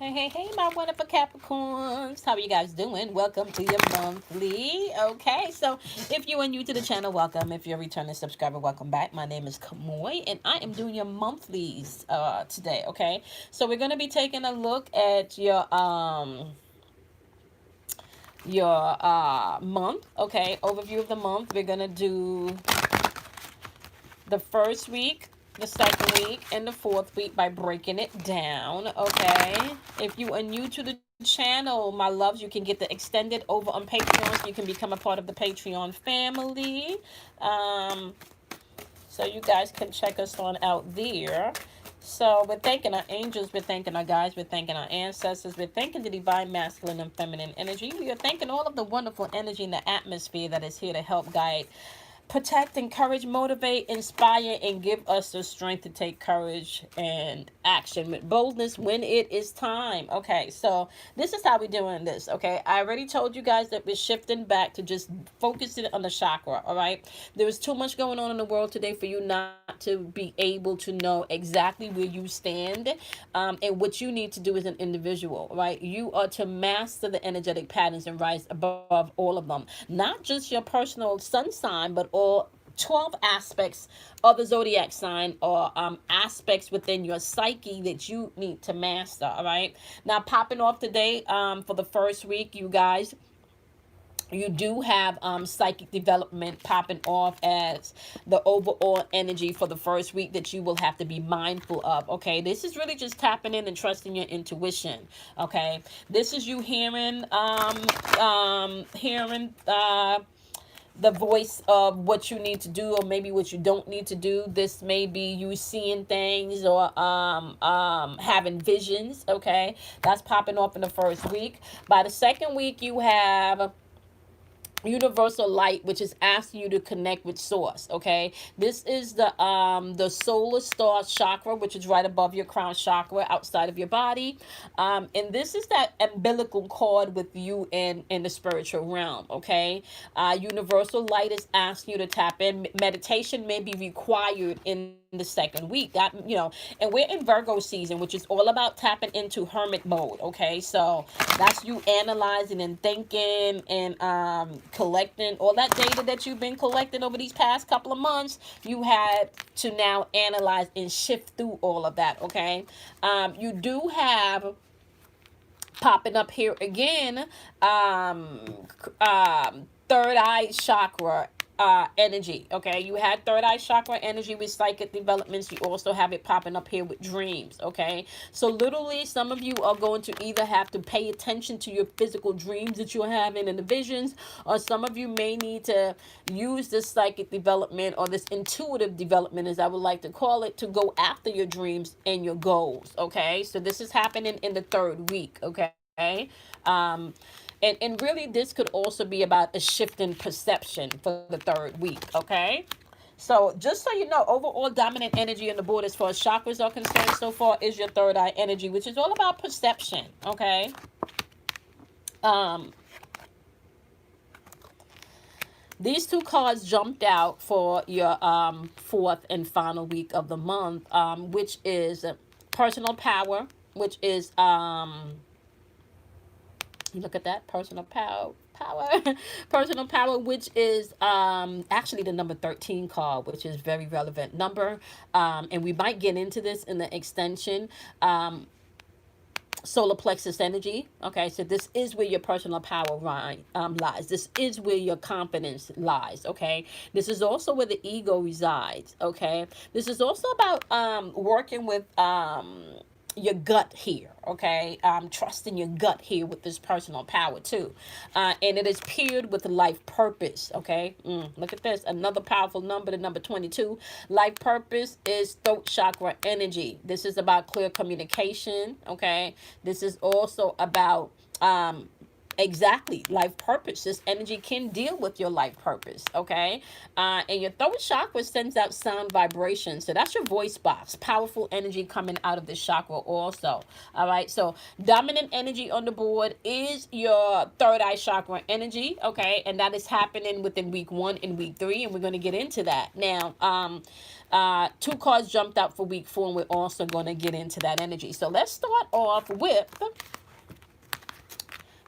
Hey, my wonderful Capricorns. How are you guys doing? Welcome to your monthly. Okay, so if you are new to the channel, welcome. If you're a returning subscriber, welcome back. My name is Kamoy, and I am doing your monthlies today. Okay, so we're gonna be taking a look at your month. Okay, overview of the month. We're gonna do the first week, the second week, and the fourth week by breaking it down. Okay, if you are new to the channel, my loves, you can get the extended over on Patreon, so you can become a part of the Patreon family. um so you guys can check us on out there. So we're thanking our angels, we're thanking our guides, we're thanking our ancestors, we're thanking the divine masculine and feminine energy. We are thanking all of the wonderful energy in the atmosphere that is here to help guide, protect, encourage, motivate, inspire, and give us the strength to take courage and action with boldness when it is time. Okay, so this is how we're doing this. Okay, I already told you guys that we're shifting back to just focusing on the chakra. All right, there is too much going on in the world today for you not to be able to know exactly where you stand, and what you need to do as an individual. Right, you are to master the energetic patterns and rise above all of them, not just your personal sun sign, but all 12 aspects of the zodiac sign, or aspects within your psyche that you need to master. All right, now popping off today, for the first week, you guys, you do have psychic development popping off as the overall energy for the first week that you will have to be mindful of. Okay, this is really just tapping in and trusting your intuition. Okay, this is you hearing the voice of what you need to do, or maybe what you don't need to do. This may be you seeing things, or having visions. Okay, that's popping off in the first week. By the second week, you have universal light, which is asking you to connect with source. Okay, this is the solar star chakra, which is right above your crown chakra, outside of your body. And this is that umbilical cord with you in the spiritual realm. Okay, universal light is asking you to tap in. Meditation may be required in the second week. And we're in Virgo season, which is all about tapping into hermit mode. Okay, so that's you analyzing and thinking and collecting all that data that you've been collecting over these past couple of months. You had to now analyze and shift through all of that. Okay, you do have popping up here again, third eye chakra energy. Okay, you had third eye chakra energy with psychic developments. You also have it popping up here with dreams. Okay, so literally some of you are going to either have to pay attention to your physical dreams that you're having and the visions, or some of you may need to use this psychic development, or this intuitive development, as I would like to call it, to go after your dreams and your goals. Okay, so this is happening in the third week. Okay, and really this could also be about a shift in perception for the third week. Okay, so just so you know, overall dominant energy on the board as far as chakras are concerned so far is your third eye energy, which is all about perception. Okay, um these two cards jumped out for your fourth and final week of the month, which is personal power, which is you look at that, personal power, personal power, which is actually the number 13 card, which is very relevant number. And we might get into this in the extension. Solar plexus energy. Okay, so this is where your personal power lies. This is where your confidence lies. Okay, this is also where the ego resides. Okay, this is also about working with your gut here. Okay, trusting your gut here with this personal power too. And it is paired with life purpose. Okay, look at this, another powerful number, the number 22. Life purpose is throat chakra energy. This is about clear communication. Okay, this is also about Exactly, life purpose. This energy can deal with your life purpose, okay? And your throat chakra sends out sound vibrations. So that's your voice box. Powerful energy coming out of this chakra also. All right, so dominant energy on the board is your third eye chakra energy, okay? And that is happening within week 1 and week 3, and we're going to get into that. Now, two cards jumped out for week 4, and we're also going to get into that energy. So let's start off with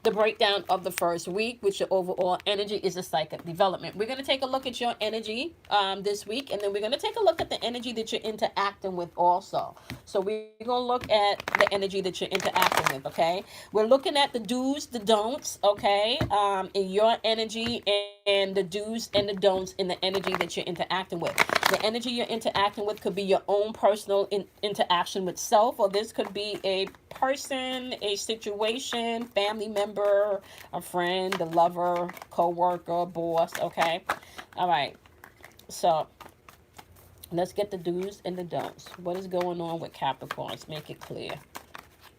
the breakdown of the first week, which your overall energy is a psychic development. We're going to take a look at your energy this week, and then we're going to take a look at the energy that you're interacting with also. So we're going to look at the energy that you're interacting with, okay? We're looking at the do's, the don'ts, okay, in your energy, and the do's and the don'ts in the energy that you're interacting with. The energy you're interacting with could be your own personal interaction with self, or this could be a person, a situation, family member, a friend, a lover, co-worker, boss, okay? All right, so let's get the do's and the don'ts. What is going on with Capricorns? Make it clear.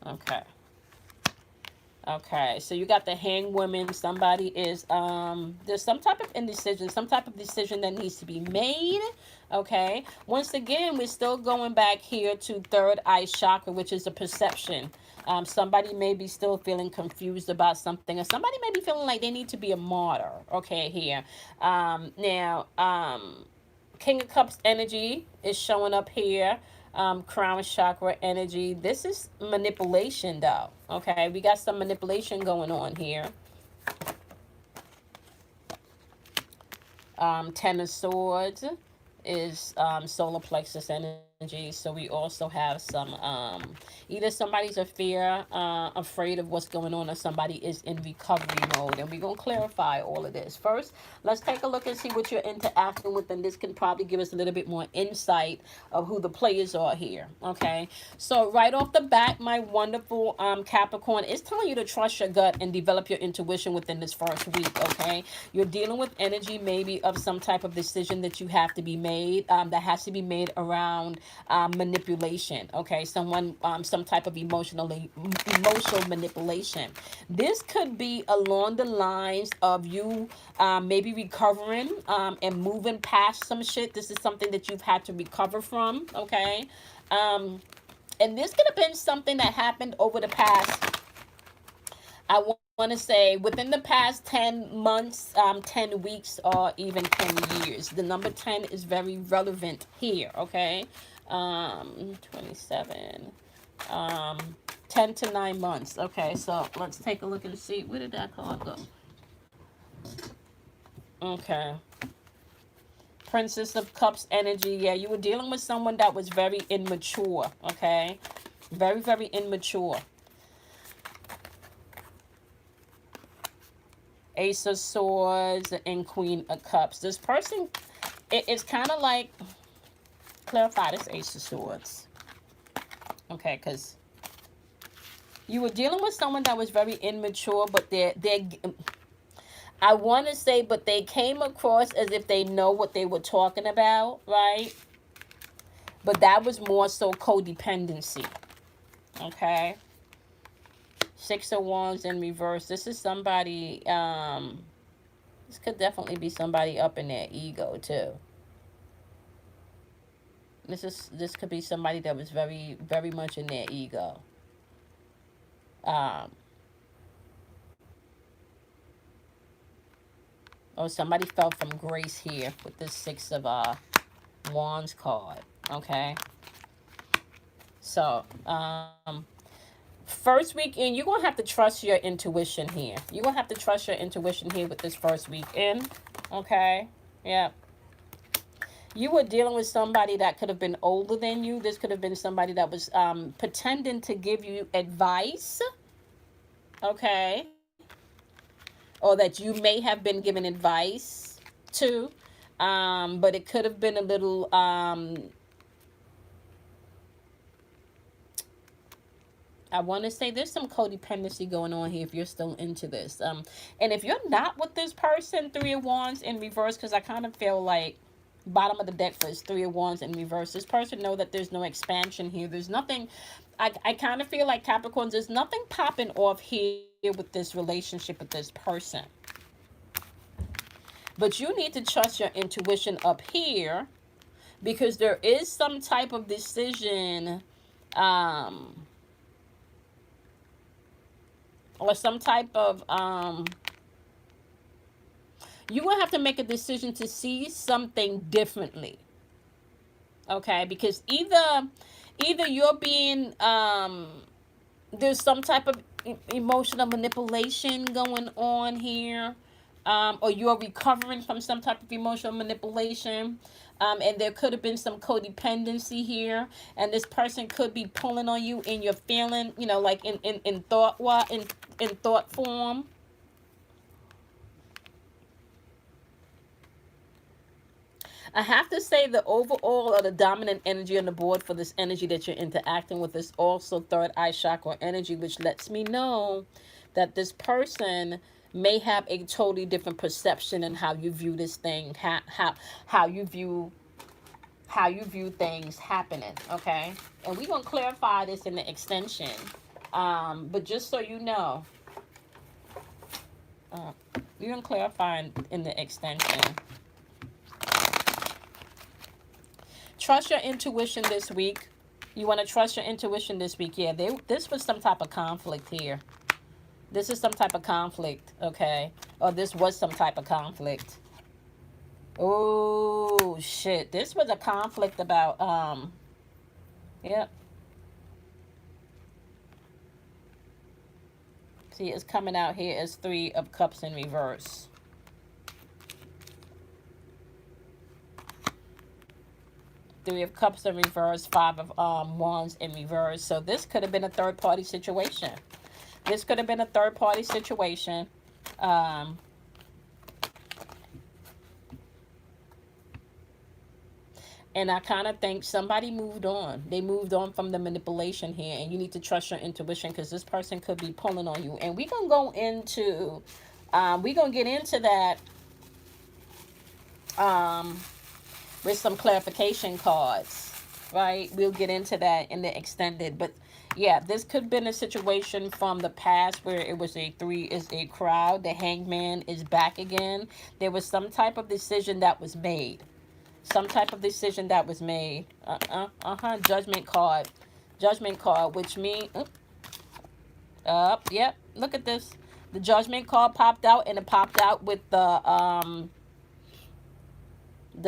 Okay. Okay, so you got the hanged woman. Somebody is, there's some type of indecision, some type of decision that needs to be made. Okay, once again, we're still going back here to third eye chakra, which is a perception. Somebody may be still feeling confused about something, or somebody may be feeling like they need to be a martyr. Okay, here. King of Cups energy is showing up here. Crown chakra energy. This is manipulation though. Okay, we got some manipulation going on here. Ten of Swords is solar plexus energy. So we also have some either somebody's afraid of what's going on, or somebody is in recovery mode, and we're gonna clarify all of this. First, let's take a look and see what you're interacting with, and this can probably give us a little bit more insight of who the players are here. Okay, so right off the bat, my wonderful Capricorn, is telling you to trust your gut and develop your intuition within this first week. Okay, you're dealing with energy maybe of some type of decision that you have to be made, that has to be made around manipulation. Okay, some type of emotional manipulation. This could be along the lines of you maybe recovering and moving past some shit. This is something that you've had to recover from. Okay, and this could have been something that happened over the past, I want to say, within the past 10 months, 10 weeks, or even 10 years. The number 10 is very relevant here, okay? 27, 10 to 9 months. Okay, so let's take a look and see. Where did that card go? Okay. Princess of Cups energy. Yeah, you were dealing with someone that was very immature, okay? Very, very immature. Ace of Swords and Queen of Cups. This person, it's kind of like, clarify this Ace of Swords. Okay, because you were dealing with someone that was very immature, but I want to say, but they came across as if they know what they were talking about, right? But that was more so codependency. Okay. Six of Wands in reverse. This is somebody, this could definitely be somebody up in their ego too. This could be somebody that was very, very much in their ego. Or somebody fell from grace here with this Six of Wands card. Okay. So, first weekend, you're going to have to trust your intuition here. You're going to have to trust your intuition here with this first weekend. Okay? Yeah. You were dealing with somebody that could have been older than you. This could have been somebody that was pretending to give you advice. Okay? Or that you may have been given advice to. But it could have been a little... I want to say there's some codependency going on here if you're still into this. And if you're not with this person, Three of Wands in reverse, because I kind of feel like Bottom of the deck for his 3 of Wands in reverse. This person know that there's no expansion here. There's nothing. I kind of feel like Capricorns, there's nothing popping off here with this relationship with this person. But you need to trust your intuition up here, because there is some type of decision or some type of you will have to make a decision to see something differently. Okay, because either you're being there's some type of emotional manipulation going on here, or you're recovering from some type of emotional manipulation, and there could have been some codependency here, and this person could be pulling on you in your feeling, you know, like in thought form. I have to say the overall or the dominant energy on the board for this energy that you're interacting with is also third eye chakra energy, which lets me know that this person may have a totally different perception in how you view this thing, how you view things happening. Okay, and we're gonna clarify this in the extension, but just so you know, we're gonna clarify in the extension. Trust your intuition this week. You want to trust your intuition this week. Yeah, this was some type of conflict here. This is some type of conflict, okay? Or this was some type of conflict. Oh, shit. This was a conflict about, yep. See, it's coming out here as 3 of Cups in reverse. Three of Cups in reverse, 5 of Wands in reverse. So this could have been a third-party situation. This could have been a third-party situation. And I kind of think somebody moved on. They moved on from the manipulation here. And you need to trust your intuition, because this person could be pulling on you. And we're going to go into, we're going to get into that with some clarification cards, right? We'll get into that in the extended. But yeah, this could have been a situation from the past where it was a 3 is a crowd. The Hangman is back again. There was some type of decision that was made. Some type of decision that was made. Judgment card. Judgment card, which means, yep, look at this. The Judgment card popped out, and it popped out with the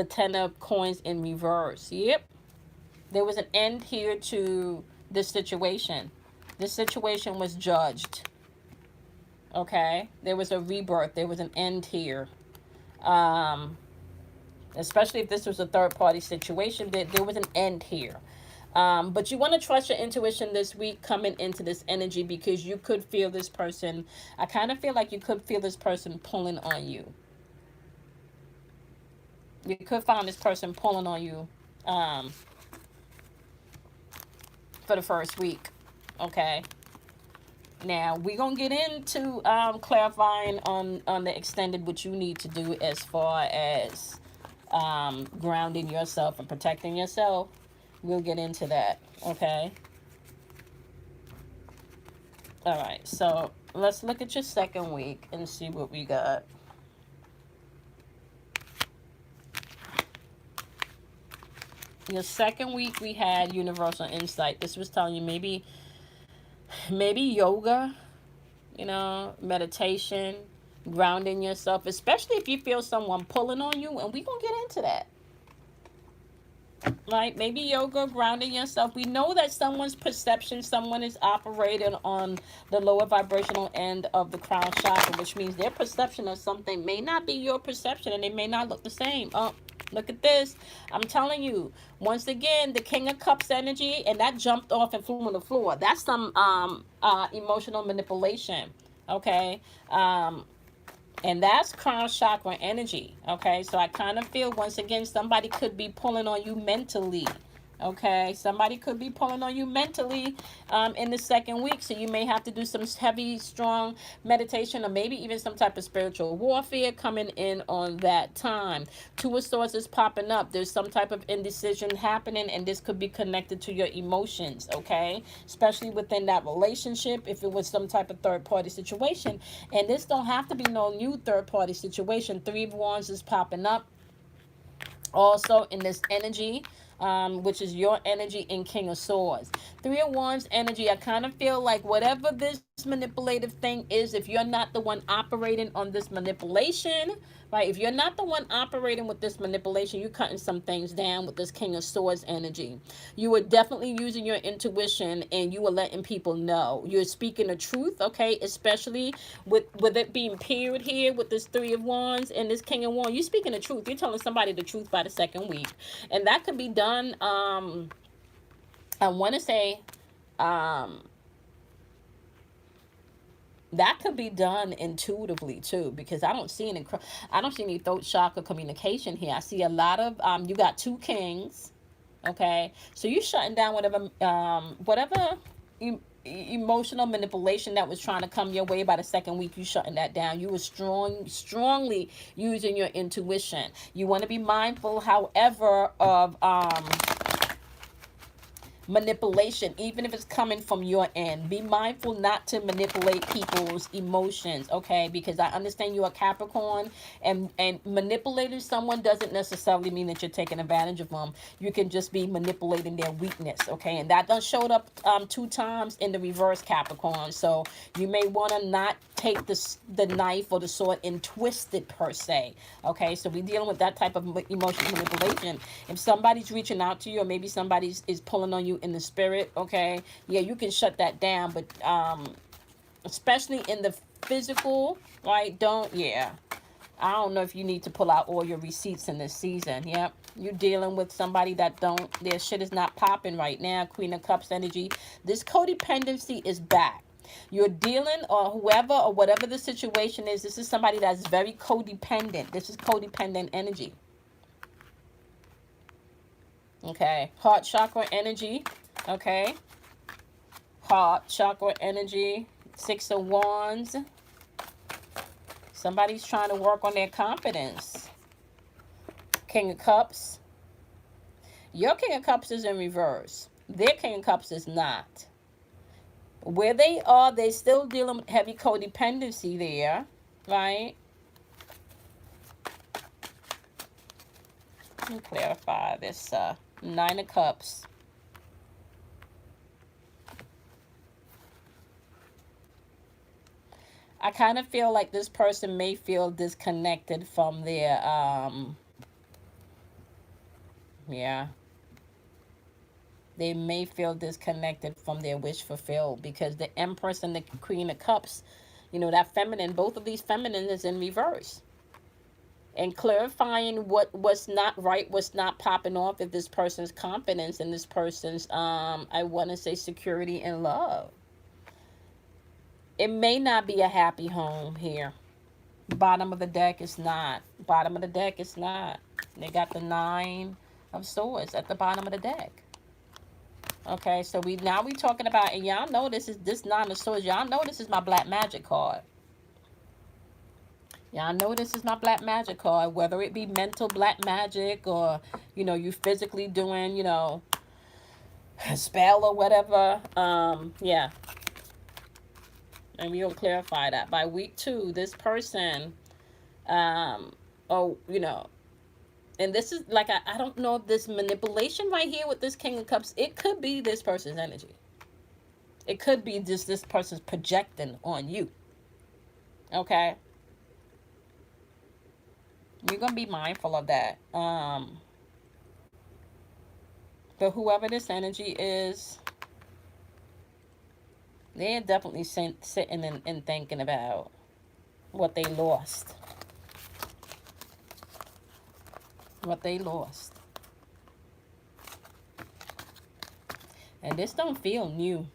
10 of coins in reverse. Yep. There was an end here to this situation. This situation was judged. Okay. There was a rebirth. There was an end here. Especially if this was a third-party situation, there was an end here. But you want to trust your intuition this week coming into this energy, because you could feel this person. I kind of feel like you could feel this person pulling on you. You could find this person pulling on you for the first week. Okay. Now, we're going to get into clarifying on the extended what you need to do as far as grounding yourself and protecting yourself. We'll get into that. Okay. All right. So, let's look at your second week and see what we got. Your second week, we had universal insight. This was telling you maybe yoga, you know, meditation, grounding yourself, especially if you feel someone pulling on you, and we're going to get into that. Right? Maybe yoga, grounding yourself. We know that someone's perception, someone is operating on the lower vibrational end of the crown chakra, which means their perception of something may not be your perception, and they may not look the same. Look at this. I'm telling you, once again, the King of Cups energy, and that jumped off and flew on the floor. That's some emotional manipulation, okay? And that's crown chakra energy, okay? So I kind of feel, once again, somebody could be pulling on you mentally, Okay, somebody could be pulling on you mentally in the second week, so you may have to do some heavy, strong meditation, or maybe even some type of spiritual warfare coming in on that time. Two of Swords is popping up. There's some type of indecision happening, and this could be connected to your emotions, okay? Especially within that relationship, if it was some type of third-party situation. And this don't have to be no new third-party situation. Three of Wands is popping up also in this energy, which is your energy in King of Swords. Three of Wands energy, I kind of feel like whatever this manipulative thing is, if you're not the one operating on this manipulation, right? If you're not the one operating with this manipulation, you're cutting some things down with this King of Swords energy. You are definitely using your intuition, and you are letting people know. You're speaking the truth, okay? Especially with it being paired here with this Three of Wands and this King of Wands. You're speaking the truth. You're telling somebody the truth by the second week. And that could be done, I want to say, that could be done intuitively too, because I don't see any throat chakra communication here. I see a lot of you got two kings, okay? So you're shutting down whatever emotional manipulation that was trying to come your way by the second week. You shutting that down. You were strongly using your intuition. You want to be mindful, however, of manipulation, even if it's coming from your end. Be mindful not to manipulate people's emotions, okay? Because I understand you're a Capricorn, and manipulating someone doesn't necessarily mean that you're taking advantage of them. You can just be manipulating their weakness, okay? And that done showed up 2 times in the reverse, Capricorn. So you may want to not take the knife or the sword and twist it per se, okay? So we're dealing with that type of emotional manipulation. If somebody's reaching out to you, or maybe somebody's pulling on you in the spirit, okay, yeah, you can shut that down. But especially in the physical, right, I don't know if you need to pull out all your receipts in this season. Yep, you're dealing with somebody that their shit is not popping right now. Queen of Cups energy. This codependency is back. You're dealing, or whoever or whatever the situation is, this is somebody that's very codependent. This is codependent energy. Okay, heart chakra energy. Okay, heart chakra energy. 6 of Wands. Somebody's trying to work on their confidence. King of Cups. Your King of Cups is in reverse. Their King of Cups is not. Where they are, they're still dealing with heavy codependency there, right? Let me clarify this 9 of Cups. I kind of feel like this person may feel disconnected from their, they may feel disconnected from their wish fulfilled, because the Empress and the Queen of Cups, that feminine, both of these feminine is in reverse. And clarifying what's not right, what's not popping off, if this person's confidence and this person's, I want to say, security and love. It may not be a happy home here. Bottom of the deck is not. Bottom of the deck is not. They got the 9 of Swords at the bottom of the deck. Okay, so we talking about, and y'all know this 9 of Swords. Y'all know this is my black magic card. Y'all know this is my black magic card, whether it be mental black magic, or, you physically doing, a spell or whatever. Yeah. And we'll clarify that. By week 2, this person, and this is like, I don't know if this manipulation right here with this King of Cups, it could be this person's energy. It could be just this person's projecting on you. Okay? You're going to be mindful of that. But whoever this energy is, they're definitely sitting and thinking about what they lost. What they lost. And this don't feel new.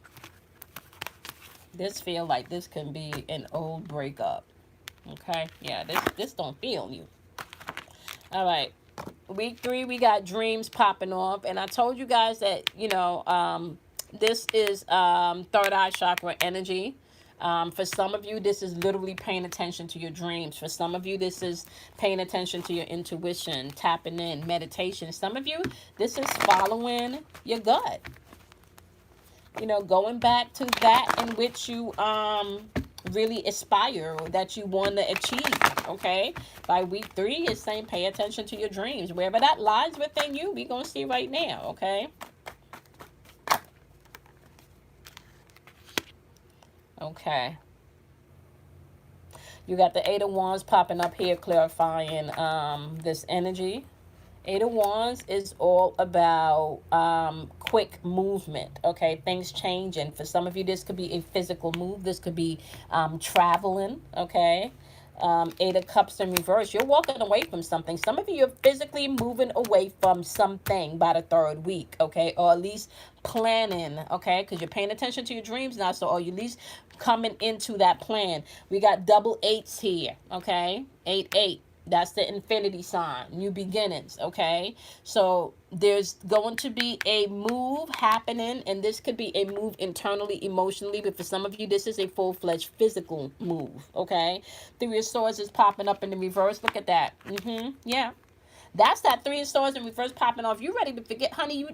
This feel like this can be an old breakup. Okay? Yeah, this don't feel new. All right. Week 3, we got dreams popping off. And I told you guys that, this is third eye chakra energy. For some of you, this is literally paying attention to your dreams. For some of you, this is paying attention to your intuition, tapping in, meditation. Some of you, this is following your gut. Going back to that in which you really aspire, or that you want to achieve. Okay, by week 3, it's saying pay attention to your dreams, wherever that lies within you. We're gonna see right now. Okay. Okay. You got the 8 of Wands popping up here, clarifying this energy. 8 of Wands is all about quick movement, okay? Things changing. For some of you, this could be a physical move. This could be traveling, okay? 8 of Cups in reverse. You're walking away from something. Some of you are physically moving away from something by the 3rd week, okay? Or at least planning, okay? Because you're paying attention to your dreams now, so or you at least coming into that plan. We got double 8s here, okay? 8. That's the infinity sign, new beginnings, okay? So there's going to be a move happening, and this could be a move internally, emotionally, but for some of you, this is a full-fledged physical move, okay? 3 of Swords is popping up in the reverse. Look at that. Yeah. That's that 3 of Swords in reverse popping off. You ready to forget, honey?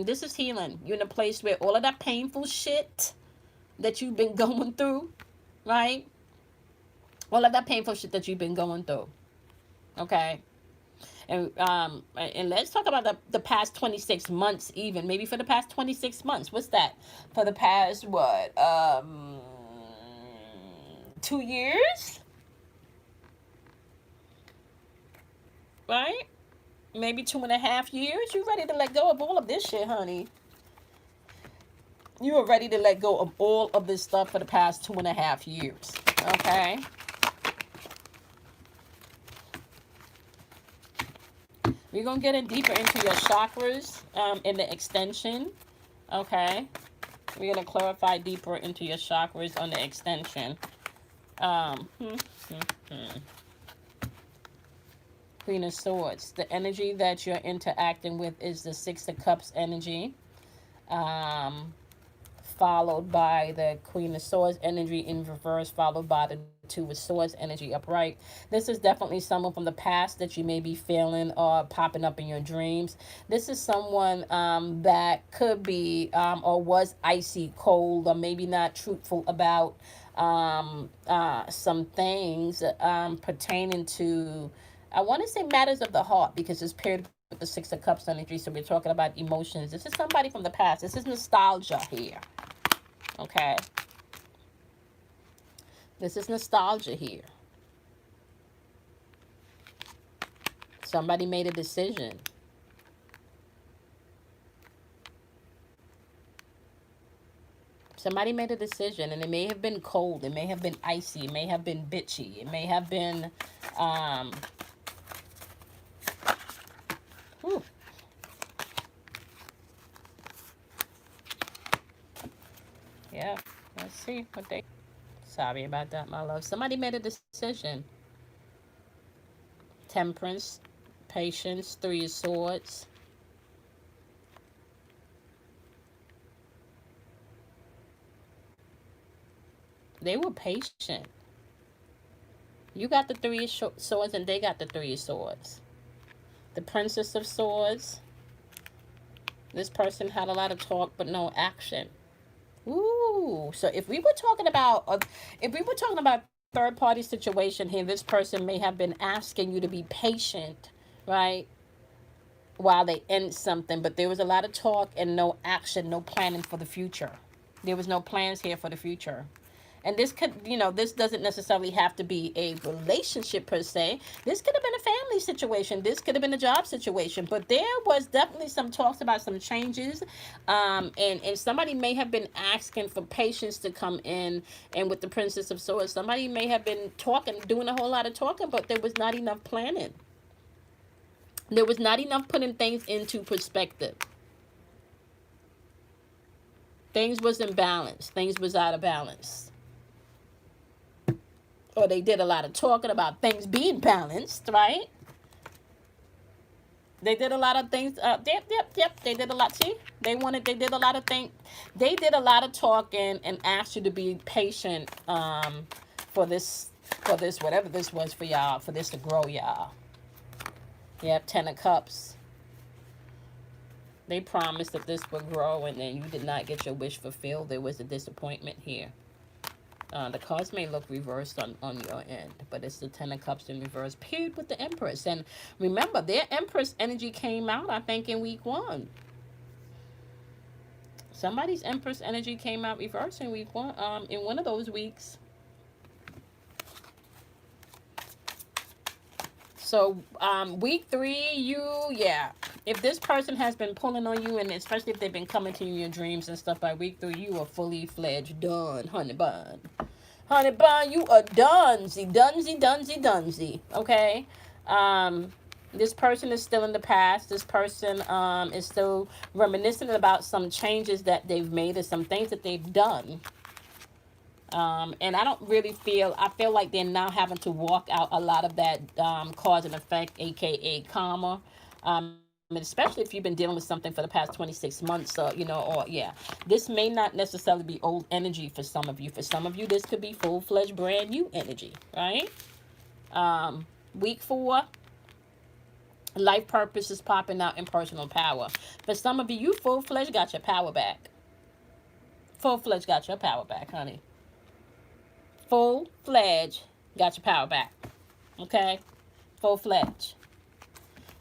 This is healing. You're in a place where all of that painful shit that you've been going through, right? All of that painful shit that you've been going through. Okay. And let's talk about the past 26 months, even. Maybe for the past 26 months. What's that? For the past, what? 2 years? Right? Maybe 2.5 years? You ready to let go of all of this shit, honey? You are ready to let go of all of this stuff for the past 2.5 years. Okay? We're going to get in deeper into your chakras in the extension. Okay? We're going to clarify deeper into your chakras on the extension. Queen of Swords. The energy that you're interacting with is the 6 of Cups energy. Followed by the Queen of Swords energy in reverse, followed by the 2 of Swords energy upright. This is definitely someone from the past that you may be feeling or popping up in your dreams. This is someone that could be or was icy cold, or maybe not truthful about some things pertaining to, I want to say, matters of the heart, because it's paired with the 6 of Cups energy, so we're talking about emotions. This is somebody from the past. This is nostalgia here. Okay. This is nostalgia here. Somebody made a decision. Somebody made a decision, and it may have been cold. It may have been icy. It may have been bitchy. It may have been, yeah, let's see what they... Sorry about that, my love. Somebody made a decision. Temperance, patience, 3 of Swords. They were patient. You got the 3 of Swords, and they got the 3 of Swords. The Princess of Swords. This person had a lot of talk, but no action. Ooh, so if we were talking about third party situation here, this person may have been asking you to be patient, right, while they end something, but there was a lot of talk and no action, no planning for the future. There was no plans here for the future. And this could, this doesn't necessarily have to be a relationship per se. This could have been a family situation. This could have been a job situation. But there was definitely some talks about some changes. And somebody may have been asking for patience to come in. And with the Princess of Swords, somebody may have been talking, doing a whole lot of talking, but there was not enough planning. There was not enough putting things into perspective. Things was imbalanced. Things was out of balance. Or they did a lot of talking about things being balanced, right? They did a lot of things. Yep. They did a lot. See, they did a lot of things. They did a lot of talking and asked you to be patient for this, whatever this was for y'all, for this to grow, y'all. Yep, 10 of Cups. They promised that this would grow, and then you did not get your wish fulfilled. There was a disappointment here. The cards may look reversed on your end, but it's the 10 of Cups in reverse, paired with the Empress. And remember, their Empress energy came out, I think, in week 1. Somebody's Empress energy came out reverse in week 1, in one of those weeks. So, week 3, if this person has been pulling on you, and especially if they've been coming to you in your dreams and stuff, by week 3, you are fully fledged done, honey bun. Honey bun, you are dunsy, okay? This person is still in the past. This person is still reminiscent about some changes that they've made and some things that they've done. And I don't really I feel like they're now having to walk out a lot of that cause and effect, aka karma. Especially if you've been dealing with something for the past 26 months, this may not necessarily be old energy for some of you. For some of you, this could be full-fledged brand new energy, right? Week 4, life purpose is popping out in personal power. For some of you, you full-fledged got your power back. Full-fledged got your power back, honey. Full-fledged got your power back. Okay? Full-fledged.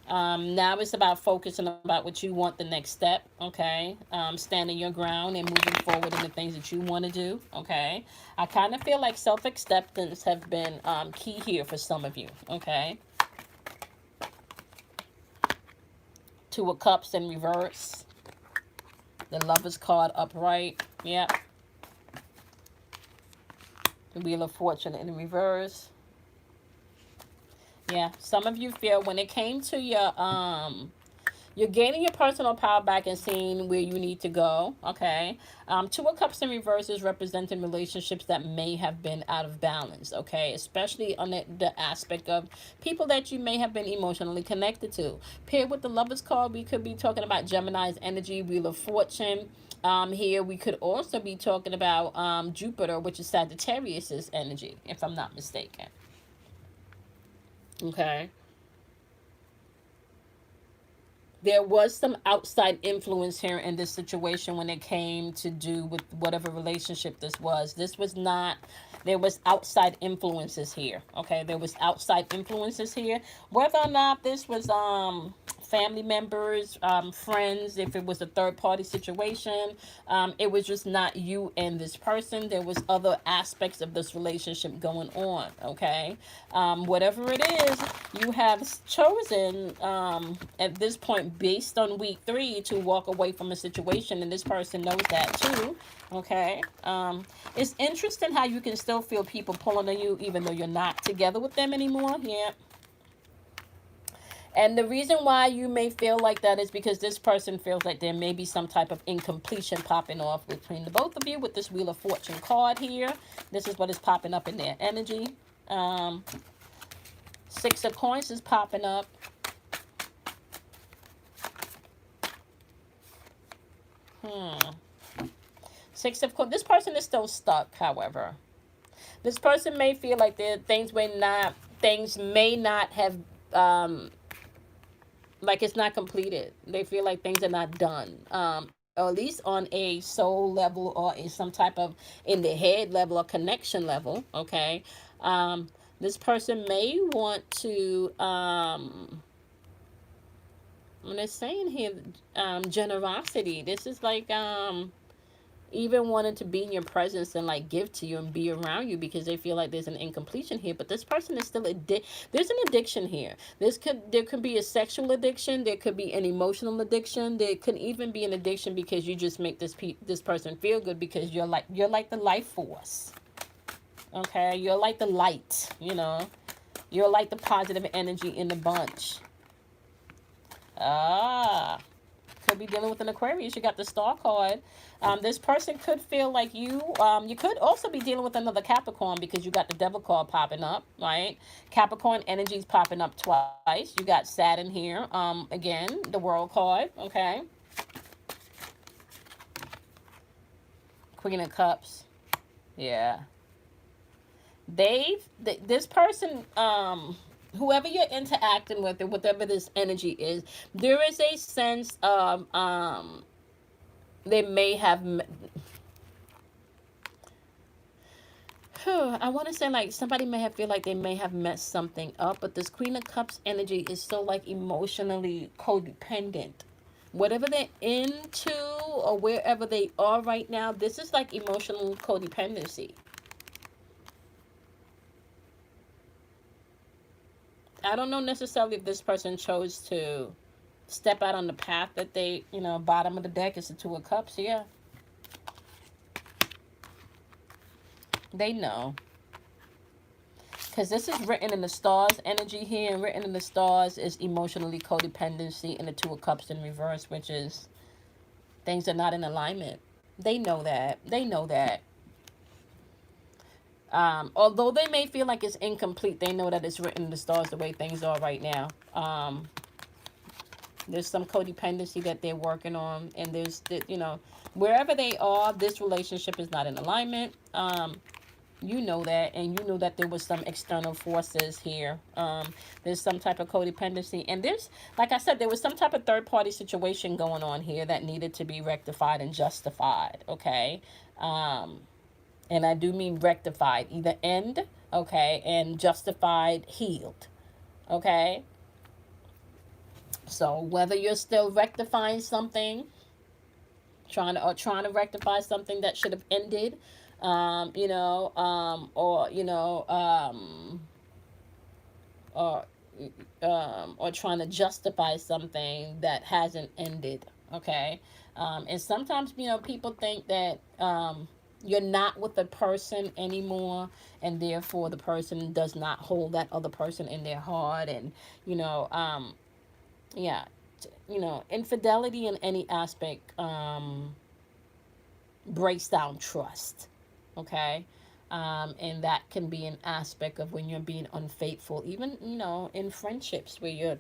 Now it's about focusing about what you want the next step, okay? Standing your ground and moving forward in the things that you want to do, okay? I kind of feel like self-acceptance have been key here for some of you, okay? 2 of Cups in reverse. The Lovers card upright, yep. The Wheel of Fortune in reverse. Yeah, some of you feel when it came to your, you're gaining your personal power back and seeing where you need to go, okay? 2 of Cups in reverse is representing relationships that may have been out of balance, okay? Especially on the aspect of people that you may have been emotionally connected to. Paired with the Lovers card, we could be talking about Gemini's energy, Wheel of Fortune. Here we could also be talking about Jupiter, which is Sagittarius's energy, if I'm not mistaken. Okay. There was some outside influence here in this situation when it came to do with whatever relationship this was. This was not, there was outside influences here. Okay, there was outside influences here. Whether or not this was family members, friends, if it was a third party situation, it was just not you and this person. There was other aspects of this relationship going on, okay? Whatever it is, you have chosen at this point, based on week 3, to walk away from a situation, and this person knows that too, okay? It's interesting how you can still feel people pulling on you even though you're not together with them anymore. Yeah. And the reason why you may feel like that is because this person feels like there may be some type of incompletion popping off between the both of you with this Wheel of Fortune card here. This is what is popping up in their energy. 6 of Coins is popping up. Six of Coins. This person is still stuck, however. This person may feel like things may not have like it's not completed. They feel like things are not done. Or at least on a soul level or some type of in the head level or connection level, okay? This person may want to, when they're saying here, generosity, this is like, even wanting to be in your presence and like give to you and be around you because they feel like there's an incompletion here. But this person is still there's an addiction here. There could be a sexual addiction. There could be an emotional addiction. There could even be an addiction because you just make this person feel good because you're like the life force. Okay, you're like the light. You know, you're like the positive energy in the bunch. Could be dealing with an Aquarius. You got the Star card. This person could feel like you. You could also be dealing with another Capricorn because you got the Devil card popping up, right? Capricorn energy is popping up twice. You got Saturn here. Again, the World card, okay? Queen of Cups. Yeah. This person, whoever you're interacting with, or whatever this energy is, there is a sense of they may have I want to say like somebody may have feel like they may have messed something up, but this Queen of Cups energy is so like emotionally codependent. Whatever they're into or wherever they are right now, this is like emotional codependency. I don't know necessarily if this person chose to step out on the path that they, bottom of the deck is the Two of Cups. Yeah. They know. Because this is written in the stars energy here, and written in the stars is emotionally codependency, and the Two of Cups in reverse, which is things are not in alignment. They know that. They know that. Although they may feel like it's incomplete, they know that it's written in the stars the way things are right now. There's some codependency that they're working on, and there's, wherever they are, this relationship is not in alignment. You know that, and you know that there was some external forces here. There's some type of codependency, and there's, like I said, there was some type of third-party situation going on here that needed to be rectified and justified, okay? And I do mean rectified, either end, okay, and justified, healed, okay? So whether you're still rectifying something, trying to rectify something that should have ended, or trying to justify something that hasn't ended, okay? And sometimes, people think that you're not with the person anymore, and therefore the person does not hold that other person in their heart, and, infidelity in any aspect breaks down trust, okay? And that can be an aspect of when you're being unfaithful, even, in friendships where you're,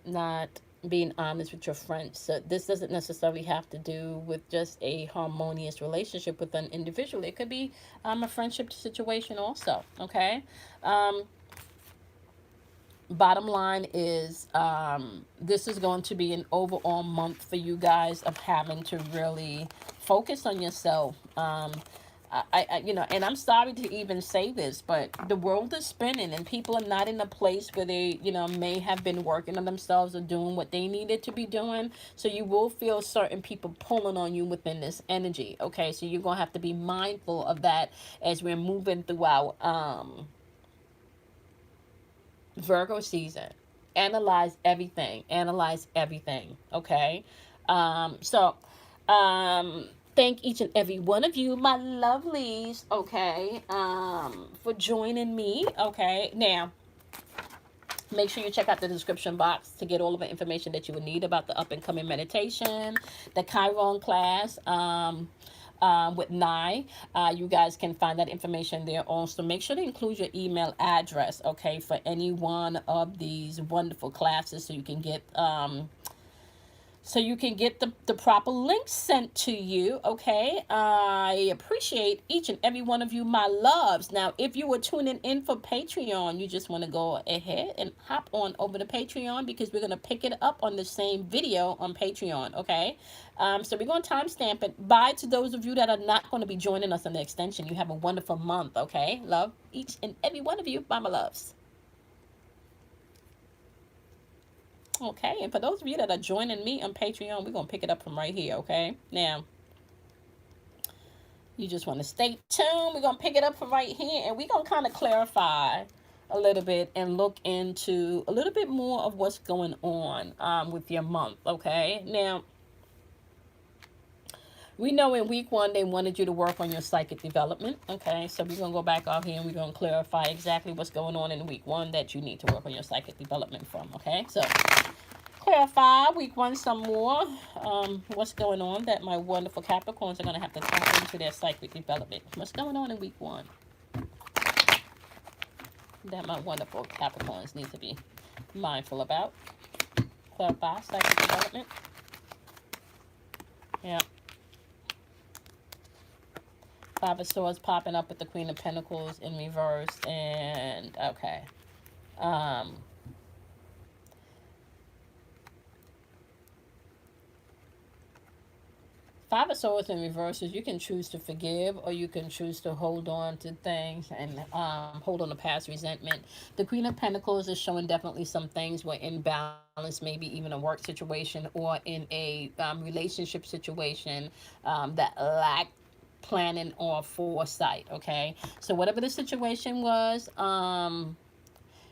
not being honest with your friends. So this doesn't necessarily have to do with just a harmonious relationship with an individual. It could be a friendship situation also, okay? Bottom line is, this is going to be an overall month for you guys of having to really focus on yourself. And I'm sorry to even say this, but the world is spinning and people are not in a place where they, may have been working on themselves or doing what they needed to be doing. So you will feel certain people pulling on you within this energy. Okay. So you're going to have to be mindful of that as we're moving throughout, Virgo season. Analyze everything. Okay. Thank each and every one of you, my lovelies, okay, for joining me, okay. Now, make sure you check out the description box to get all of the information that you would need about the up-and-coming meditation, the Chiron class, with Nye. You guys can find that information there also. Make sure to include your email address, okay, for any one of these wonderful classes so you can get the proper links sent to you, okay? I appreciate each and every one of you, my loves. Now, if you were tuning in for Patreon, you just want to go ahead and hop on over to Patreon because we're going to pick it up on the same video on Patreon, okay? So we're going to timestamp it. Bye to those of you that are not going to be joining us on the extension. You have a wonderful month, okay? Love each and every one of you. Bye, my loves. Okay, and for those of you that are joining me on Patreon, we're going to pick it up from right here, okay? Now, you just want to stay tuned. We're going to pick it up from right here, and we're going to kind of clarify a little bit and look into a little bit more of what's going on with your month, okay? Now, we know in week 1, they wanted you to work on your psychic development, okay? So we're going to go back out here and we're going to clarify exactly what's going on in week 1 that you need to work on your psychic development from, okay? So clarify week 1 some more. What's going on that my wonderful Capricorns are going to have to tap into their psychic development. What's going on in week 1 that my wonderful Capricorns need to be mindful about. Clarify psychic development. Yeah. Five of Swords popping up with the Queen of Pentacles in reverse. And, okay. Five of Swords in reverses, you can choose to forgive or you can choose to hold on to things and hold on to past resentment. The Queen of Pentacles is showing definitely some things were in balance, maybe even a work situation or in a relationship situation that lacked planning or foresight, okay? So whatever the situation was,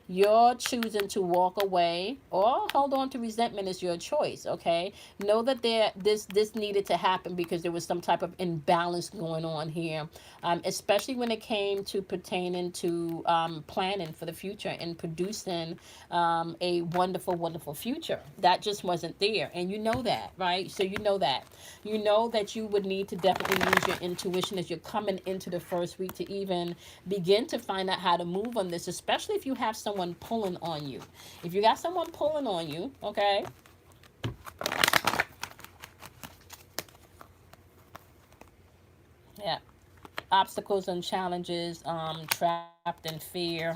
you're choosing to walk away or hold on to resentment is your choice, okay? Know that this needed to happen because there was some type of imbalance going on here, especially when it came to pertaining to planning for the future and producing a wonderful, wonderful future. That just wasn't there, and you know that, right? So you know that. You know that you would need to definitely use your intuition as you're coming into the first week to even begin to find out how to move on this, especially if you have someone pulling on you. If you got someone pulling on you, okay? Yeah. Obstacles and challenges, trapped in fear,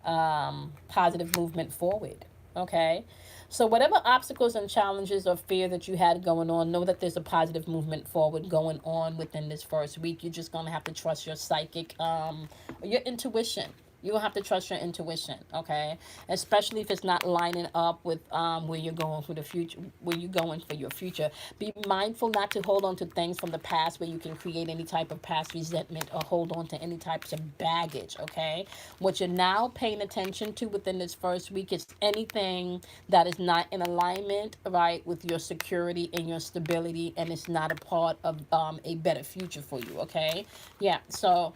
positive movement forward, okay? So whatever obstacles and challenges or fear that you had going on, know that there's a positive movement forward going on within this first week. You're just going to have to trust your psychic, your intuition. You're going to have to trust your intuition, okay? Especially if it's not lining up with where you're going for the future, where you're going for your future. Be mindful not to hold on to things from the past where you can create any type of past resentment or hold on to any types of baggage, okay? What you're now paying attention to within this first week is anything that is not in alignment, right, with your security and your stability, and it's not a part of a better future for you, okay? Yeah, so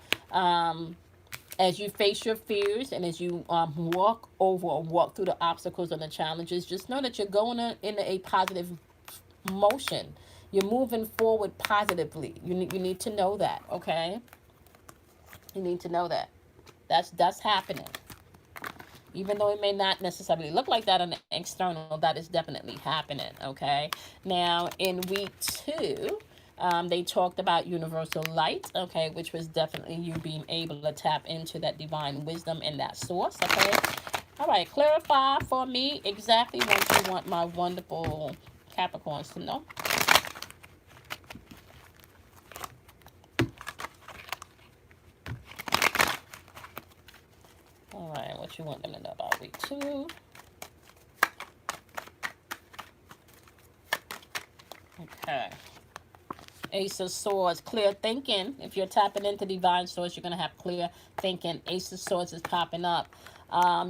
as you face your fears and as you walk over or walk through the obstacles and the challenges, just know that you're going in a positive motion. You're moving forward positively. You need to know that, okay? You need to know that. That's happening. Even though it may not necessarily look like that on the external, that is definitely happening, okay? Now, in week 2, they talked about universal light, okay, which was definitely you being able to tap into that divine wisdom and that source, okay? All right, clarify for me exactly what you want my wonderful Capricorns to know. All right, what you want them to know about week 2. Okay. Ace of Swords, clear thinking. If you're tapping into divine source, you're going to have clear thinking. Ace of Swords is popping up.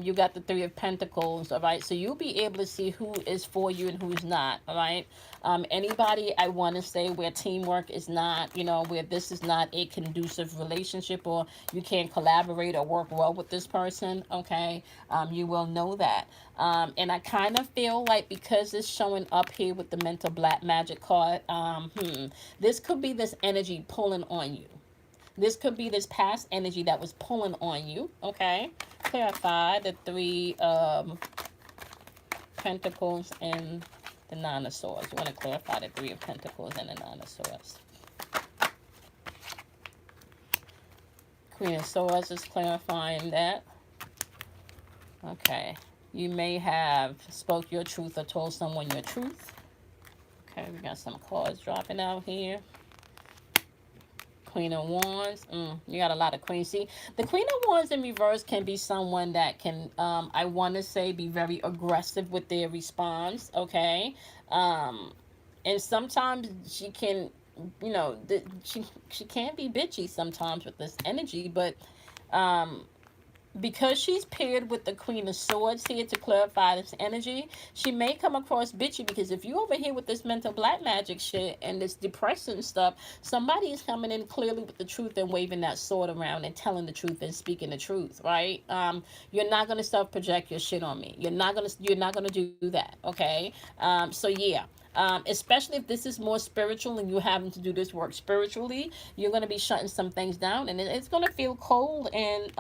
You got the Three of Pentacles, all right? So you'll be able to see who is for you and who's not, all right? Anybody, I want to say, where teamwork is not, where this is not a conducive relationship or you can't collaborate or work well with this person, okay? You will know that. And I kind of feel like because it's showing up here with the mental black magic card, this could be this energy pulling on you. This could be this past energy that was pulling on you, okay? Clarify the Three of Pentacles and the Nine of Swords. You want to clarify the Three of Pentacles and the Nine of Swords. Queen of Swords is clarifying that. Okay. You may have spoke your truth or told someone your truth. Okay, we got some cards dropping out here. Queen of Wands. You got a lot of queens. See, the Queen of Wands in reverse can be someone that can, I want to say, be very aggressive with their response, okay? And sometimes she can, she can be bitchy sometimes with this energy, but because she's paired with the Queen of Swords here to clarify this energy, she may come across bitchy, because if you over here with this mental black magic shit and this depression stuff, somebody is coming in clearly with the truth and waving that sword around and telling the truth and speaking the truth, right? You're not gonna self-project your shit on me. You're not gonna do that, okay? So yeah. Especially if this is more spiritual and you're having to do this work spiritually, you're going to be shutting some things down, and it's going to feel cold and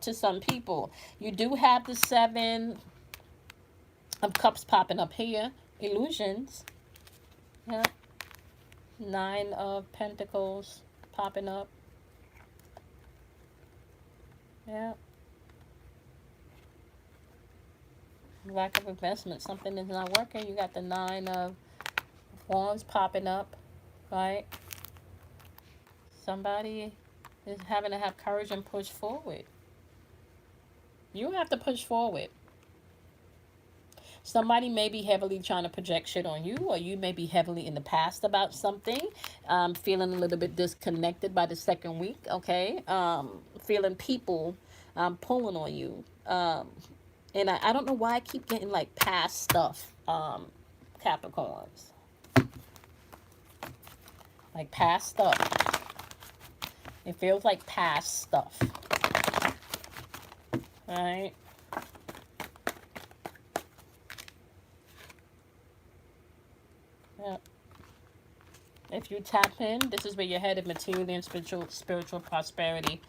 to some people. You do have the 7 of Cups popping up here, illusions. Yeah. 9 of Pentacles popping up. Yeah. Lack of investment, something is not working. You got the 9 of Wands popping up, right? Somebody is having to have courage and push forward. You have to push forward. Somebody may be heavily trying to project shit on you, or you may be heavily in the past about something, feeling a little bit disconnected by the second week, okay? Feeling people pulling on you. And I don't know why I keep getting like past stuff, Capricorns. Like past stuff. It feels like past stuff. Alright? Yeah. If you tap in, this is where you're headed, material and spiritual prosperity.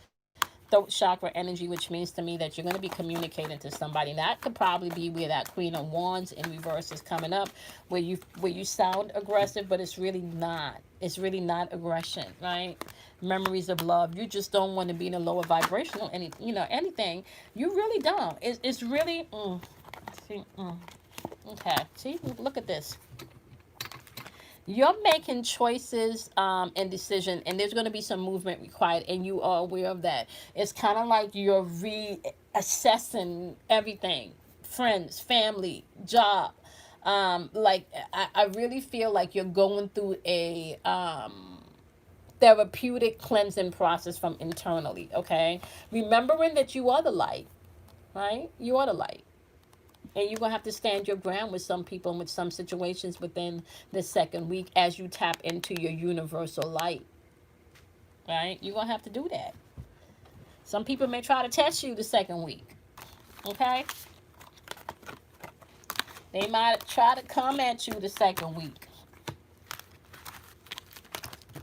Throat chakra energy, which means to me that you're going to be communicating to somebody. That could probably be where that Queen of Wands in reverse is coming up, where you sound aggressive, but it's really not. It's really not aggression, right? Memories of love. You just don't want to be in a lower vibrational anything. You really don't. It's really okay. See, look at this. You're making choices and decision, and there's going to be some movement required, and you are aware of that. It's kind of like you're reassessing everything: friends, family, job. I really feel like you're going through a therapeutic cleansing process from internally, okay? Remembering that you are the light, right? You are the light. And you're going to have to stand your ground with some people and with some situations within the second week as you tap into your universal light. Right? You're going to have to do that. Some people may try to test you the second week. Okay? They might try to come at you the second week.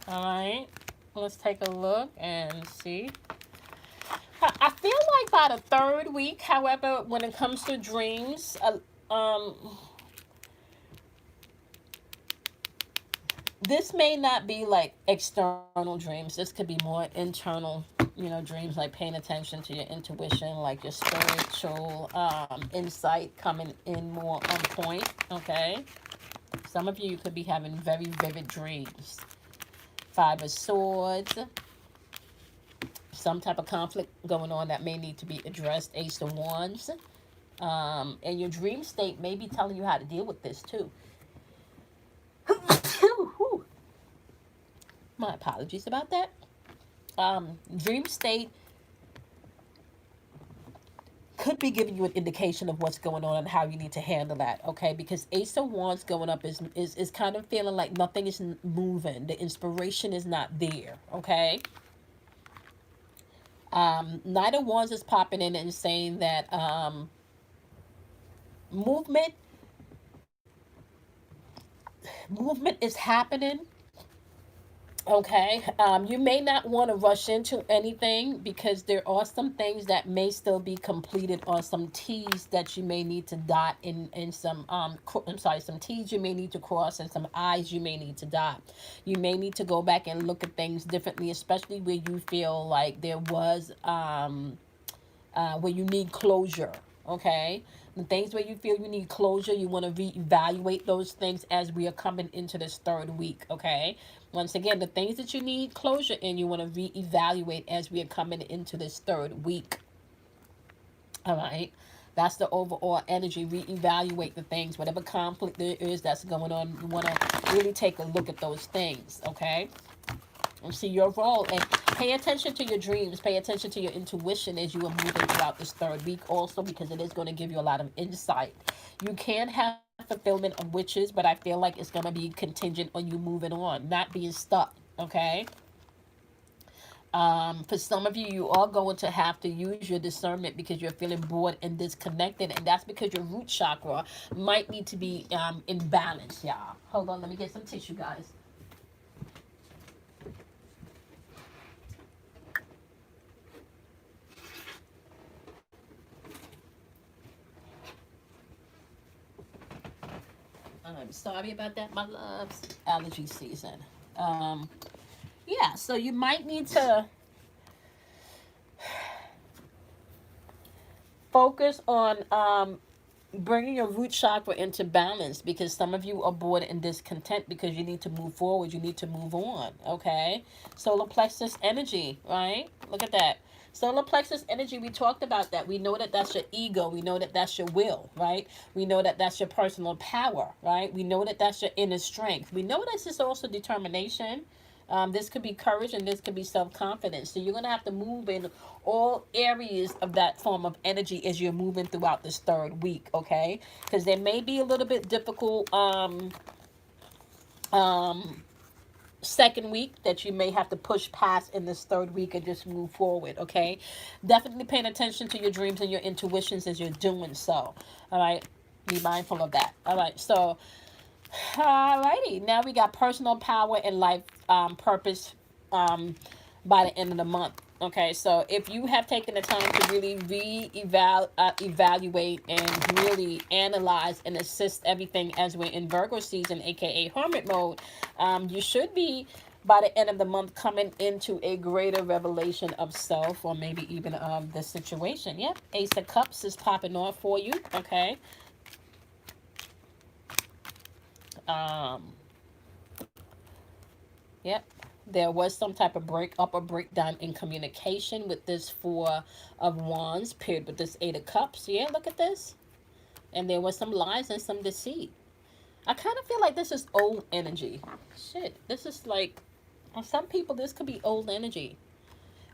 All right? Let's take a look and see. I feel like by the third week, however, when it comes to dreams, this may not be like external dreams. This could be more internal, dreams, like paying attention to your intuition, like your spiritual insight coming in more on point, okay? Some of you could be having very vivid dreams. 5 of Swords. Some type of conflict going on that may need to be addressed. Ace of Wands. And your dream state may be telling you how to deal with this too. My apologies about that. Dream state could be giving you an indication of what's going on and how you need to handle that, okay? Because Ace of Wands going up is kind of feeling like nothing is moving. The inspiration is not there, okay? Knight of Wands is popping in and saying that movement is happening. Okay, you may not want to rush into anything because there are some things that may still be completed, or some T's that you may need to dot in some some T's you may need to cross and some I's you may need to dot. You may need to go back and look at things differently, especially where you feel like there was where you need closure. Okay, the things where you feel you need closure, you want to reevaluate those things as we are coming into this third week. Okay, once again, the things that you need closure in, you want to reevaluate as we are coming into this third week. All right, that's the overall energy. Reevaluate the things, whatever conflict there is that's going on. You want to really take a look at those things. Okay, and see your role. And Pay attention to your dreams. Pay attention to your intuition as you are moving throughout this third week also, because it is going to give you a lot of insight. You can have fulfillment of wishes, but I feel like it's going to be contingent on you moving on, not being stuck, okay? For some of you, you are going to have to use your discernment because you're feeling bored and disconnected, and that's because your root chakra might need to be in balance, y'all. Hold on, let me get some tissue, guys. I'm sorry about that, my loves. Allergy season. Yeah, so you might need to focus on bringing your root chakra into balance, because some of you are bored and discontent because you need to move forward. You need to move on, okay? Solar plexus energy, right? Look at that. Solar plexus energy, we talked about that. We know that that's your ego. We know that that's your will, right? We know that that's your personal power, right? We know that that's your inner strength. We know this is also determination. This could be courage and this could be self-confidence. So you're going to have to move in all areas of that form of energy as you're moving throughout this third week, okay? Because there may be a little bit difficult second week that you may have to push past in this third week and just move forward, okay? Definitely paying attention to your dreams and your intuitions as you're doing so, all right? Be mindful of that. All right, so alrighty, now we got personal power and life purpose by the end of the month. Okay, so if you have taken the time to really evaluate and really analyze and assist everything as we're in Virgo season, aka hermit mode, you should be by the end of the month coming into a greater revelation of self, or maybe even of the situation. Yep, Ace of Cups is popping off for you. Okay. Um, Yep. There was some type of break up or breakdown in communication with this Four of Wands paired with this Eight of Cups. Yeah, look at this. And there was some lies and some deceit. I kind of feel like this is old energy. Shit. This is like, on some people, this could be old energy.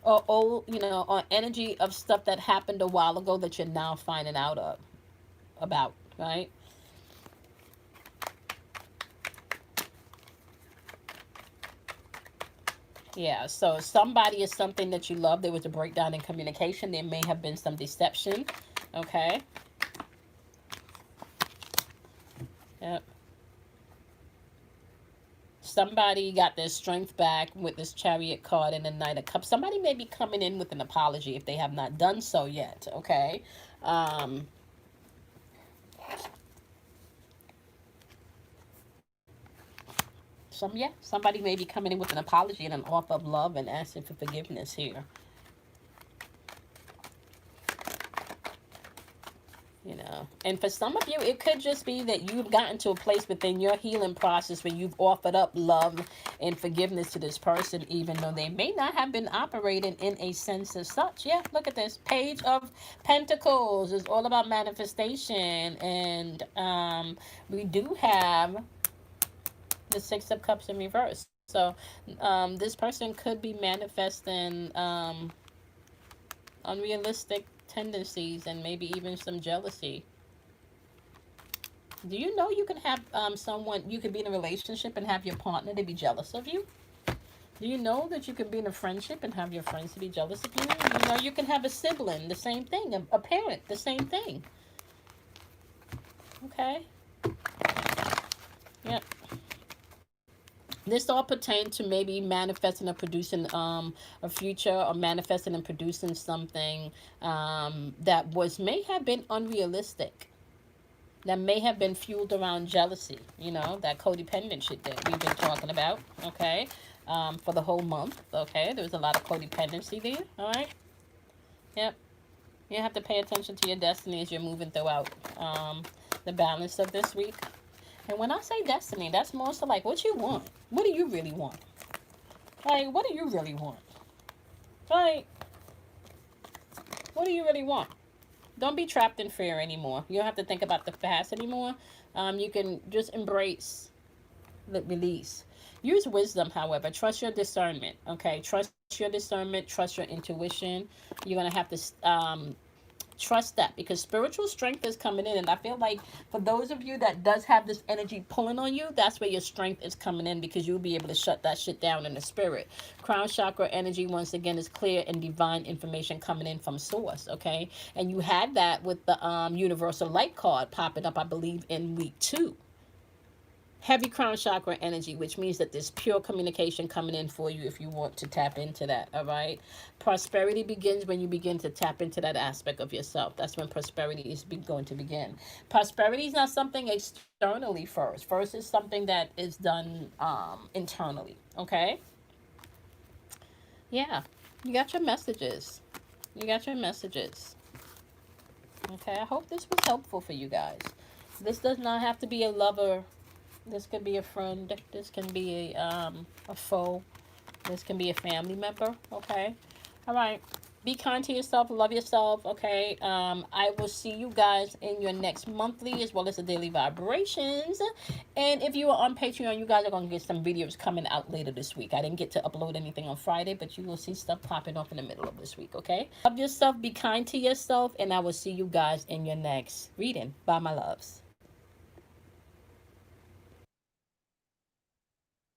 Or old, or energy of stuff that happened a while ago that you're now finding out about, right? Yeah, so somebody is something that you love. There was a breakdown in communication. There may have been some deception. Okay. Yep. Somebody got their strength back with this Chariot card and the Knight of Cups. Somebody may be coming in with an apology if they have not done so yet. Okay. Somebody may be coming in with an apology and an offer of love and asking for forgiveness here. And for some of you, it could just be that you've gotten to a place within your healing process where you've offered up love and forgiveness to this person, even though they may not have been operating in a sense of such. Yeah, look at this. Page of Pentacles is all about manifestation. And we do have the Six of Cups in reverse. So this person could be manifesting unrealistic tendencies and maybe even some jealousy. Do you know you can have you can be in a relationship and have your partner to be jealous of you? Do you know that you can be in a friendship and have your friends to be jealous of you? You can have a sibling, the same thing, a parent, the same thing. Okay. Yep. This all pertains to maybe manifesting or producing a future, or manifesting and producing something that may have been unrealistic, that may have been fueled around jealousy, that codependent shit that we've been talking about, okay, for the whole month, okay? There's a lot of codependency there, all right? Yep. You have to pay attention to your destiny as you're moving throughout the balance of this week. And when I say destiny, that's more so like what you want. What do you really want? Like, what do you really want? Like, what do you really want? Don't be trapped in fear anymore. You don't have to think about the past anymore. You can just embrace the release. Use wisdom, however. Trust your discernment, okay? Trust your discernment. Trust your intuition. You're going to have to trust that, because spiritual strength is coming in, and I feel like for those of you that does have this energy pulling on you, that's where your strength is coming in, because you'll be able to shut that shit down in the spirit. Crown chakra energy, once again, is clear and divine information coming in from source, okay? And you had that with the universal light card popping up, I believe, in week 2. Heavy crown chakra energy, which means that there's pure communication coming in for you if you want to tap into that, all right? Prosperity begins when you begin to tap into that aspect of yourself. That's when prosperity is going to begin. Prosperity is not something externally first. First is something that is done internally, okay? Yeah, you got your messages. You got your messages. Okay, I hope this was helpful for you guys. This does not have to be a lover. This could be a friend. This can be a foe. This can be a family member. Okay. All right. Be kind to yourself. Love yourself. Okay. I will see you guys in your next monthly as well as the daily vibrations. And if you are on Patreon, you guys are going to get some videos coming out later this week. I didn't get to upload anything on Friday, but you will see stuff popping up in the middle of this week. Okay. Love yourself. Be kind to yourself. And I will see you guys in your next reading. Bye, my loves.